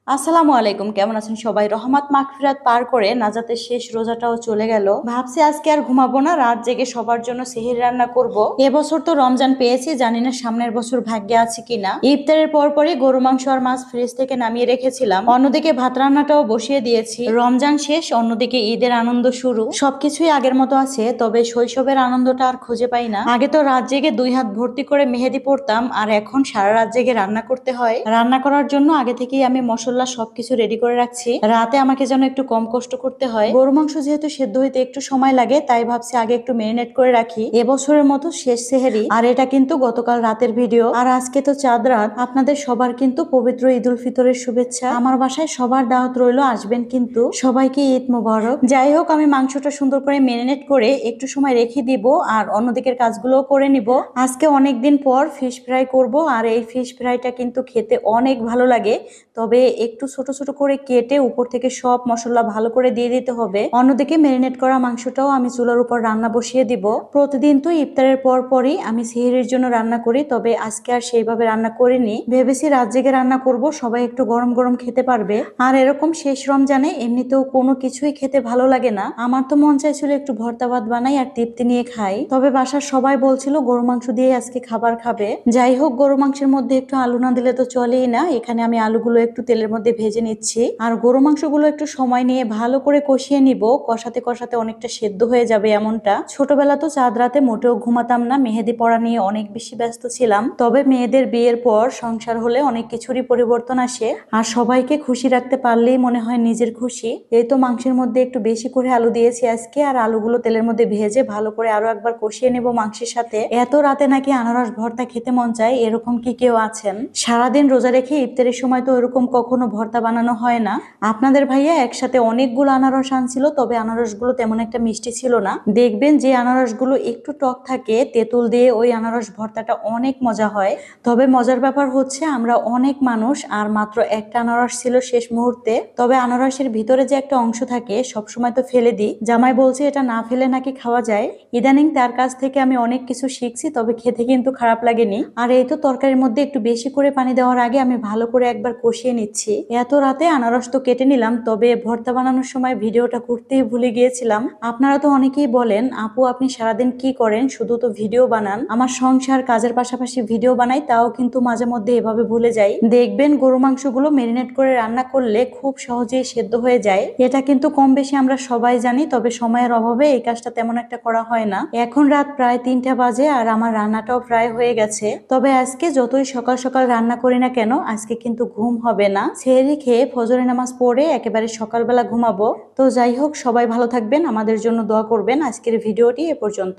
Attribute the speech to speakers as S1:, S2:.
S1: আসসালামু আলাইকুম, কেমন আছেন সবাই? রহমত মাগফিরাত পার করে নাজাতের শেষ রোজাটাও চলে গেল। ভাবছি আজকে আর ঘুমাবো না, রাত জেগে সবার জন্য সেহরি রান্না করব। এবছর তো রমজান পেয়েছি, জানি না সামনের বছর ভাগ্যে আছে কিনা। ইফতারের পরপরই গরু মাংস আর মাছ ফ্রিজ থেকে নামিয়ে রেখেছিলাম, অন্যদিকে ভাত রান্নাটাও বসিয়ে দিয়েছি। রমজান শেষ, অন্যদিকে ঈদের আনন্দ শুরু। সবকিছুই আগের মতো আছে, তবে শৈশবের আনন্দটা আর খুঁজে পাই না। আগে তো রাত জেগে 2 হাত ভর্তি করে মেহেদি পড়তাম, আর এখন সারা রাত জেগে রান্না করতে হয়। রান্না করার জন্য আগে থেকেই আমি মশলা সবকিছু রেডি করে রাখছি, রাতে আমাকে যেন একটু কম কষ্ট করতে হয়। গরু মাংস যেহেতু সেদ্ধ হইতে একটু সময় লাগে, তাই ভাবছি আগে একটু মেরিনেট করে রাখি। এবছরের মতো শেষ সেহেরি, আর এটা কিন্তু গতকাল রাতের ভিডিও। আর আজকে তো চাঁদ রাত। আপনাদের সবার কিন্তু পবিত্র ঈদ উল ফিতরের শুভেচ্ছা। আমার বাসায় সবার দাওয়াত রইলো, আসবেন কিন্তু। সবাইকে ঈদ মোবারক। যাই হোক, আমি মাংসটা সুন্দর করে মেরিনেট করে একটু সময় রেখে দিব, আর অন্যদিকের কাজগুলোও করে নিব। আজকে অনেকদিন পর ফিশ ফ্রাই করব, আর এই ফিশ ফ্রাইটা কিন্তু খেতে অনেক ভালো লাগে। তবে একটু ছোট ছোট করে কেটে উপর থেকে সব মশলা ভালো করে দিয়ে দিতে হবে। অন্যদিকে মেরিনেট করা মাংসটাও আমি চুলার উপর রান্না বসিয়ে দিব। প্রতিদিন তো ইফতারের পর পরই আমি সেহরির জন্য রান্না করি, তবে আজকে আর সেইভাবে রান্না করিনি। ভেবেছি রাত জেগে রান্না করব, সবাই একটু গরম গরম খেতে পারবে। আর এরকম শেষ রমজানে এমনিতেও কোনো কিছুই খেতে ভালো লাগে না। আমার তো মন চাইছিল একটু ভর্তা ভাত বানাই আর তৃপ্তি নিয়ে খাই, তবে বাসার সবাই বলছিল গরু মাংস দিয়ে আজকে খাবার খাবে। যাই হোক, গরু মাংসের মধ্যে একটু আলু না দিলে তো চলেই না। এখানে আমি আলুগুলো একটু তেলের মধ্যে ভেজে নিচ্ছি, আর গরু মাংসগুলো একটু সময় নিয়ে ভালো করে কষিয়ে নিব। কষাতে কষাতে অনেকটা সেদ্ধ হয়ে যাবে এমনটা। ছোটবেলা তো চাঁদ রাতে মোটেও ঘুমাতাম না, মেহেদি পড়া নিয়ে অনেক বেশি ব্যস্ত ছিলাম। তবে মেয়েদের বিয়ের পর সংসার হলে অনেক কিছুরই পরিবর্তন আসে, আর সবাইকে খুশি রাখতে পারলেই মনে হয় নিজের খুশি। এই তো মাংসের মধ্যে একটু বেশি করে আলু দিয়েছি আজকে, আর আলুগুলো তেলের মধ্যে ভেজে ভালো করে আরো একবার কষিয়ে নেব মাংসের সাথে। এত রাতে নাকি আনারস ভর্তা খেতে মন চায়, এরকম কি কেউ আছেন? সারাদিন রোজা রেখে ইফতারের সময় তো এরকম কখনো ভর্তা বানানো হয় না। আপনাদের ভাইয়া একসাথে অনেকগুলো আনারস আনছিল, তবে আনারসগুলো তেমন একটা মিষ্টি ছিল না। দেখবেন যে আনারসগুলো একটু টক থাকে, তেঁতুল দিয়ে ওই আনারস ভর্তাটা অনেক মজা হয়। তবে মজার ব্যাপার হচ্ছে আমরা অনেক মানুষ, আর মাত্র একটা আনারস ছিল শেষ মুহূর্তে। তবে আনারসের ভিতরে যে একটা অংশ থাকে সবসময় তো ফেলে দিই, জামাই বলছে এটা না ফেলে নাকি খাওয়া যায়। ইদানিং তার কাছ থেকে আমি অনেক কিছু শিখছি, তবে খেতে কিন্তু খারাপ লাগেনি। আর এই তো তরকারির মধ্যে একটু বেশি করে পানি দেওয়ার আগে আমি ভালো করে একবার কষিয়ে নিচ্ছি। এত রাতে আনারস তো কেটে নিলাম, তবে ভর্তা বানানোর সময় ভিডিওটা করতেই ভুলে গিয়েছিলাম। আপনারা তো অনেকেই বলেন, আপু আপনি সারাদিন কি করেন, শুধু তো ভিডিও বানান। আমার সংসার কাজের পাশাপাশি ভিডিও বানাই, তাও কিন্তু মাঝে মধ্যে এভাবে ভুলে যাই। দেখবেন গরু মাংসগুলো মেরিনেট করে রান্না করলে খুব সহজেই সেদ্ধ হয়ে যায়। এটা কিন্তু কম বেশি আমরা সবাই জানি, তবে সময়ের অভাবে এই কাজটা তেমন একটা করা হয় না। এখন রাত প্রায় 3টা বাজে, আর আমার রান্নাটাও প্রায় হয়ে গেছে। তবে আজকে যতই সকাল সকাল রান্না করি না কেন, আজকে কিন্তু ঘুম হবে না। সেহরি খেয়ে ফজরের নামাজ পড়ে একেবারে সকালবেলা ঘুমাবো। তো যাই হোক, সবাই ভালো থাকবেন, আমাদের জন্য দোয়া করবেন। আজকের ভিডিওটি এ পর্যন্ত।